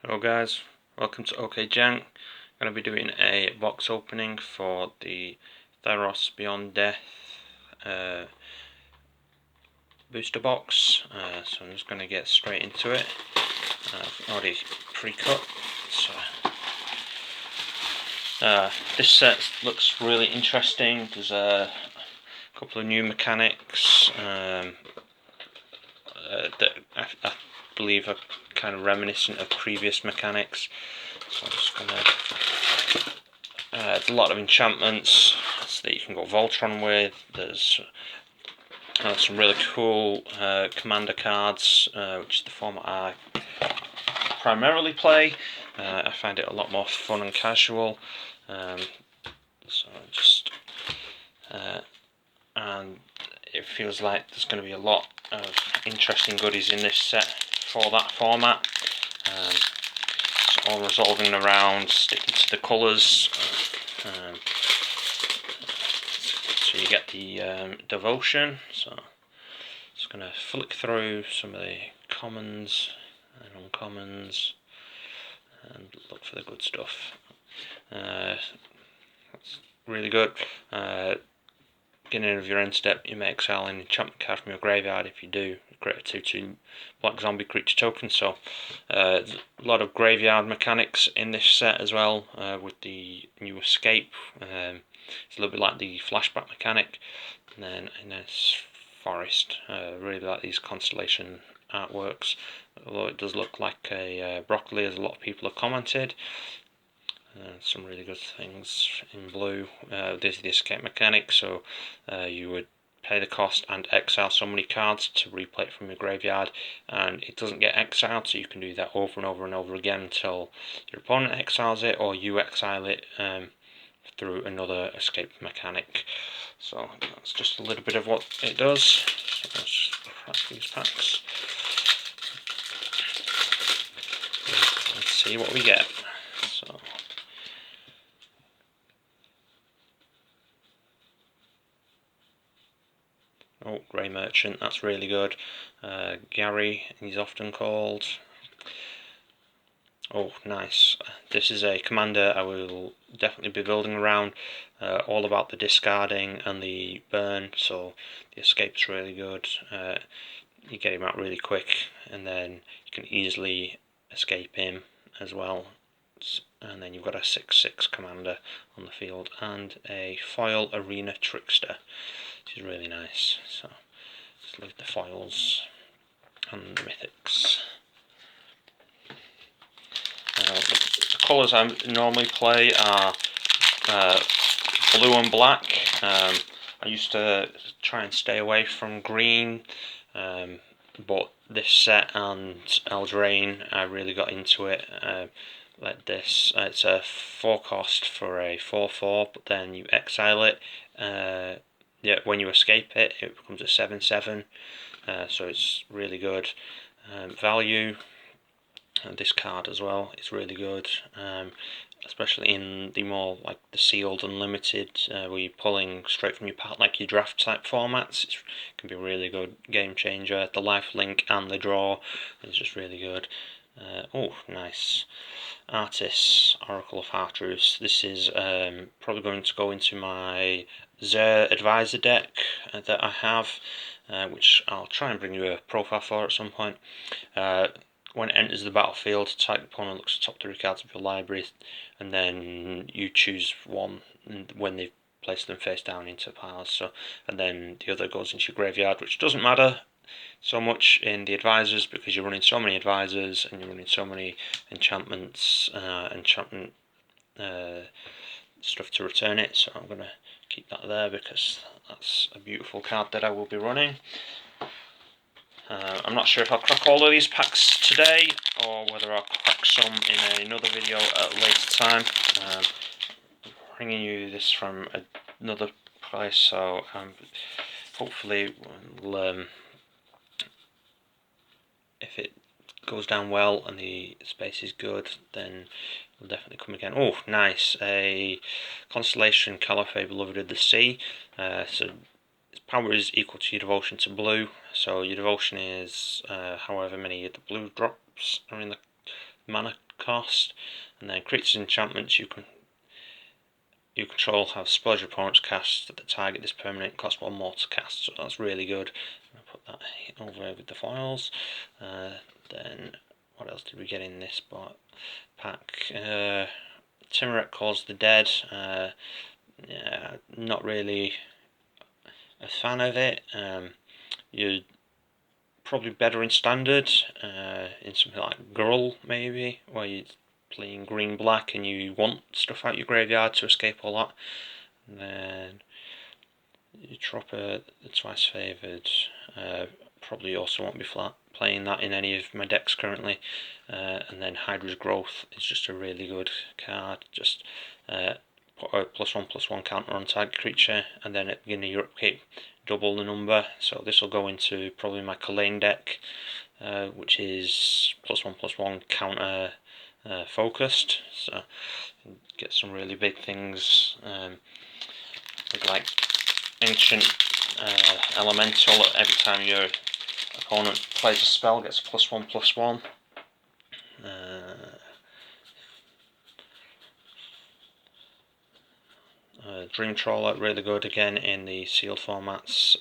Hello guys, welcome to OK Jank. I'm going to be doing a box opening for the Theros Beyond Death booster box. So I'm just going to get straight into it. I've already pre-cut. So this set looks really interesting. There's a couple of new mechanics that I believe are kind of reminiscent of previous mechanics. So I'm just going to there's a lot of enchantments that you can go Voltron with. There's some really cool commander cards, which is the format I primarily play. I find it a lot more fun and casual. And it feels like there's going to be a lot of interesting goodies in this set for that format. It's all resolving around sticking to the colours. So you get the devotion. So just going to flick through some of the commons and uncommons and look for the good stuff. That's really good. Beginning of your end step, you may exile an enchantment card from your graveyard. If you do, create a 2/2 black zombie creature token. So there's a lot of graveyard mechanics in this set as well, with the new escape. It's a little bit like the flashback mechanic. And then in this forest, really like these constellation artworks. Although it does look like a broccoli, as a lot of people have commented. Some really good things in blue. This is the escape mechanic, so you would pay the cost and exile so many cards to replay it from your graveyard, and it doesn't get exiled, so you can do that over and over and over again until your opponent exiles it or you exile it through another escape mechanic. So that's just a little bit of what it does. So let's just crack these packs. Let's see what we get. So oh, Grey Merchant, that's really good. Gary, he's often called. Oh, nice. This is a commander I will definitely be building around. All about the discarding and the burn, so the escape's really good. You get him out really quick, and then you can easily escape him as well. And then you've got a 6/6 commander on the field and a foil arena trickster, which is really nice. So let's leave the foils and the mythics. The colours I normally play are blue and black. I used to try and stay away from green, but this set and Eldraine, I really got into it. Like this, it's a 4 cost for a 4/4, but then you exile it. Yeah, when you escape it, it becomes a 7/7. So it's really good value. This card as well is really good, especially in the more like the sealed unlimited, where you're pulling straight from your pack, like your draft type formats. It can be a really good game changer. The life link and the draw is just really good. Oh, nice. Artists, Oracle of Heartreuse. This is probably going to go into my Zer Advisor deck that I have, which I'll try and bring you a profile for at some point. When it enters the battlefield, target opponent looks at the top 3 cards of your library, and then you choose one when they've placed them face down into piles. So, and then the other goes into your graveyard, which doesn't matter so much in the advisors because you're running so many advisors and you're running so many enchantments, stuff to return it. So I'm gonna keep that there because that's a beautiful card that I will be running. I'm not sure if I'll crack all of these packs today or whether I'll crack some in another video at a later time. I'm bringing you this from another place, so hopefully we'll, if it goes down well and the space is good, then we'll definitely come again. Oh, nice. A Constellation Caliphate, Beloved of the Sea. So its power is equal to your devotion to blue. So your devotion is however many of the blue drops are in the mana cost. And then creatures and enchantments you control have spells your opponents cast that target this permanent, cost 1 more to cast, so that's really good. I'll put that over with the foils. Then what else did we get in this pack? Timuret Calls the Dead. Yeah, not really a fan of it. You're probably better in standard, in something like Grull maybe, where you're playing green-black and you want stuff out your graveyard to escape all that. And then you drop the Twice Favoured. Probably also won't be playing that in any of my decks currently. And then Hydra's Growth is just a really good card. Just put a +1/+1 counter on target creature, and then at the beginning of your upkeep, double the number. So this will go into probably my Kalane deck, which is +1/+1 counter focused. So get some really big things, with like Ancient Elemental. Every time your opponent plays a spell, gets a +1/+1. Dream Trawler, really good again in the sealed formats.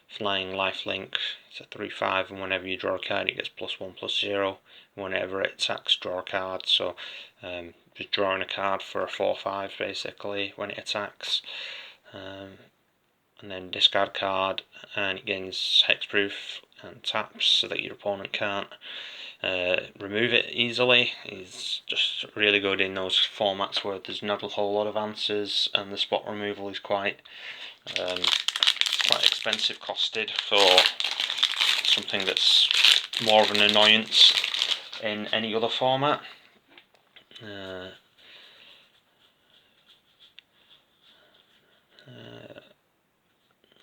Flying Lifelink, it's a 3/5, and whenever you draw a card it gets +1/+0. Whenever it attacks, draw a card. So just drawing a card for a 4/5 basically when it attacks. And then discard card, and it gains hexproof and taps so that your opponent can't remove it easily. He's just really good in those formats where there's not a whole lot of answers and the spot removal is quite expensive costed for something that's more of an annoyance in any other format.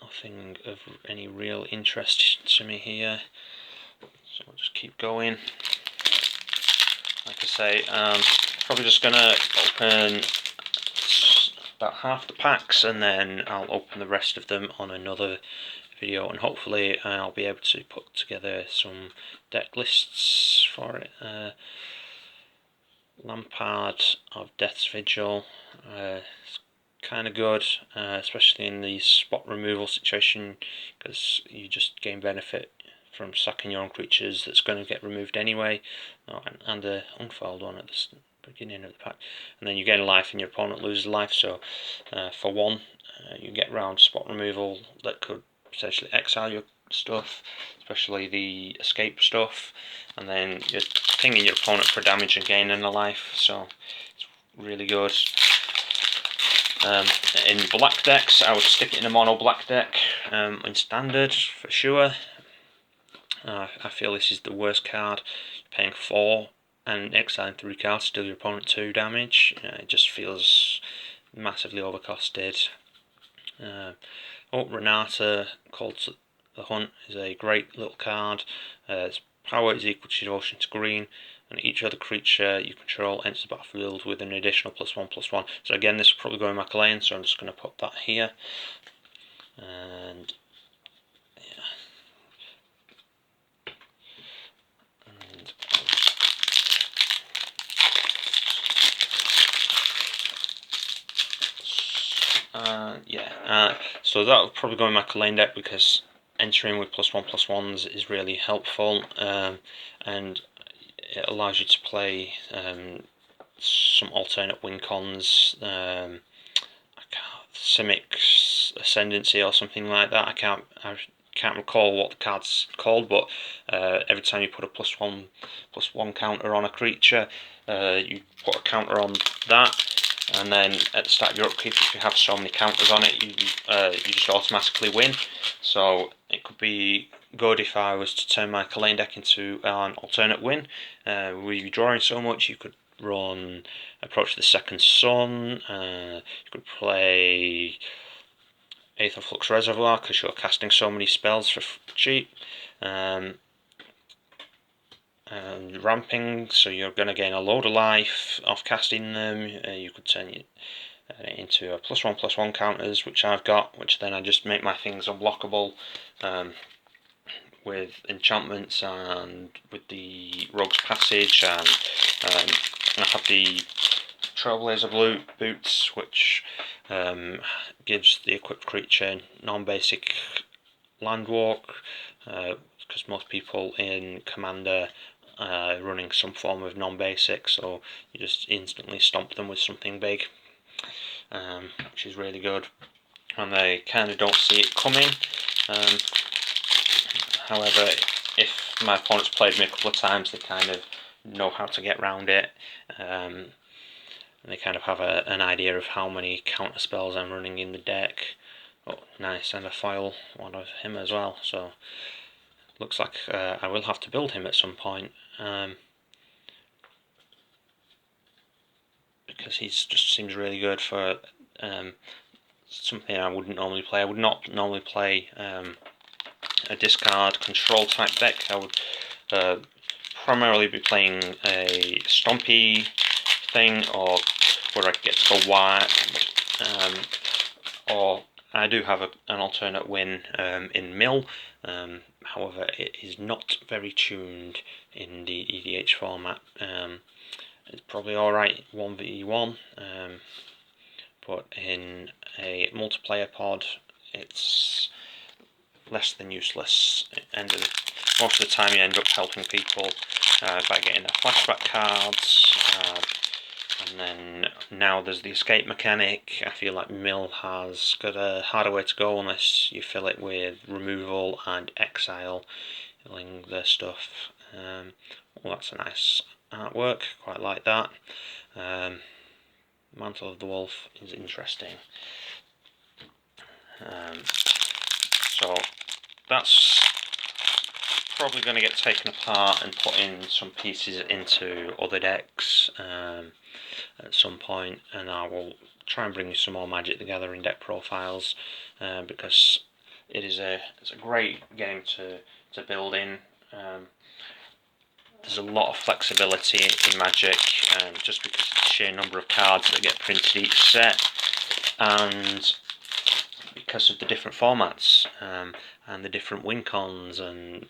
Nothing of any real interest to me here, so I'll just keep going. Like I say, probably just going to open about half the packs and then I'll open the rest of them on another video, and hopefully I'll be able to put together some deck lists for it. Lampard of Death's Vigil, it's kind of good, especially in the spot removal situation, because you just gain benefit from sacking your own creatures that's going to get removed anyway. And the unfoiled one at the beginning of the pack, and then you gain a life and your opponent loses life. So for one, you get round spot removal that could potentially exile your stuff, especially the escape stuff, and then you're pinging your opponent for damage and gaining a life. So it's really good. In black decks, I would stick it in a mono black deck in standard for sure. I feel this is the worst card. Paying 4 and exiling 3 cards to deal your opponent 2 damage. It just feels massively overcosted. Renata, called the Hunt, is a great little card. Its power is equal to devotion to green, and each other creature you control enters the battlefield with an additional +1/+1. So again, this will probably go in my Kalane, so I'm just going to put that here. And yeah. So that will probably go in my Kalane deck, because entering with +1/+1s is really helpful, and it allows you to play some alternate win cons, Simic Ascendancy or something like that. I can't recall what the card's called, but every time you put a +1/+1 counter on a creature, you put a counter on that, and then at the start of your upkeep, if you have so many counters on it, you just automatically win. So it could be good if I was to turn my Kalane deck into an alternate win. With you drawing so much, you could run Approach the Second Sun. You could play Aether Flux Reservoir because you're casting so many spells for cheap. And ramping, so you're going to gain a load of life off casting them. You could turn it into a +1/+1 counters, which I've got, which then I just make my things unblockable with enchantments and with the Rogue's Passage, and I have the Trailblazer boots, which gives the equipped creature non-basic land walk, because most people in Commander are running some form of non-basic, so you just instantly stomp them with something big, which is really good, and they kind of don't see it coming. However, if my opponent's played me a couple of times, they kind of know how to get around it. They kind of have an idea of how many counter spells I'm running in the deck. Oh, nice, and a foil one of him as well. So looks like I will have to build him at some point, because he just seems really good for something I wouldn't normally play. I would not normally play a discard control type deck. I would primarily be playing a stompy thing, or where I get to go wide, or I do have an alternate win in mill. However, it is not very tuned in the EDH format. It's probably alright 1v1, but in a multiplayer pod it's less than useless. Most of the time you end up helping people by getting their flashback cards, and then now there's the escape mechanic. I feel like mill has got a harder way to go unless you fill it with removal and exile, filling the stuff. Well, that's a nice artwork, quite like that. Mantle of the Wolf is interesting. So that's probably going to get taken apart and put in some pieces into other decks at some point, and I will try and bring you some more Magic the Gathering deck profiles, because it's a great game to build in. There's a lot of flexibility in Magic, just because of the sheer number of cards that get printed each set, and because of the different formats and the different win cons, and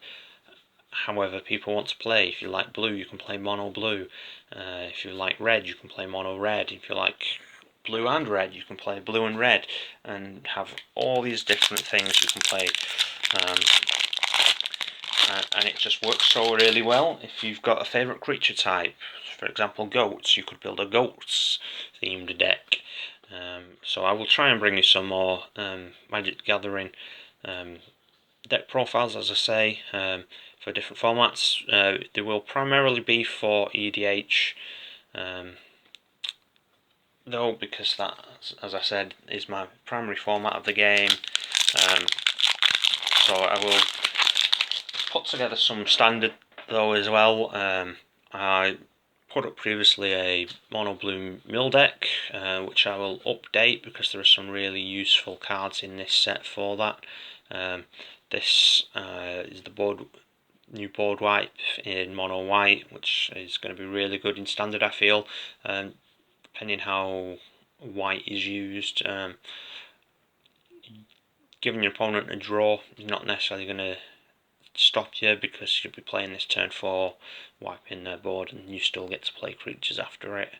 however people want to play. If you like blue, you can play mono blue. If you like red, you can play mono red. If you like blue and red, you can play blue and red, and have all these different things you can play. And it just works so really well. If you've got a favourite creature type, for example goats, you could build a goats themed deck. So I will try and bring you some more Magic the Gathering deck profiles, as I say, for different formats. They will primarily be for EDH, though, because that, as I said, is my primary format of the game. So I will put together some standard though as well. I put up previously a mono blue mill deck, which I will update because there are some really useful cards in this set for that. This is the new board wipe in mono white, which is going to be really good in standard, I feel. Depending how white is used, giving your opponent a draw is not necessarily going to stop you, because you'll be playing this turn 4, wiping their board, and you still get to play creatures after it.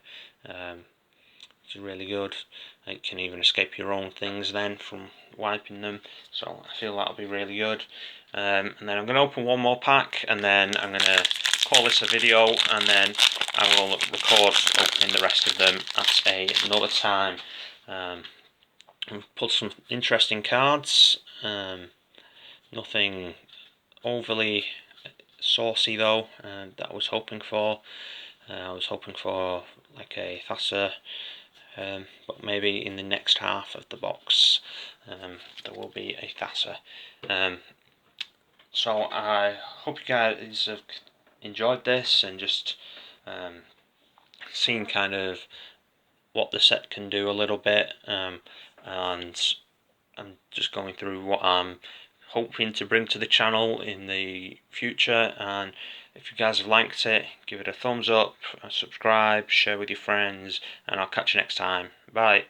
Which is really good. It can even escape your own things then from wiping them, so I feel that'll be really good. And then I'm going to open one more pack, and then I'm going to call this a video, and then I will record opening the rest of them at another time. I've pulled some interesting cards, nothing overly saucy though that I was hoping for. I was hoping for like a Thassa, but maybe in the next half of the box there will be a Thassa. So I hope you guys have enjoyed this, and just seen kind of what the set can do a little bit, and I'm just going through what I'm hoping to bring to the channel in the future. And if you guys have liked it, give it a thumbs up, subscribe, share with your friends, and I'll catch you next time. Bye.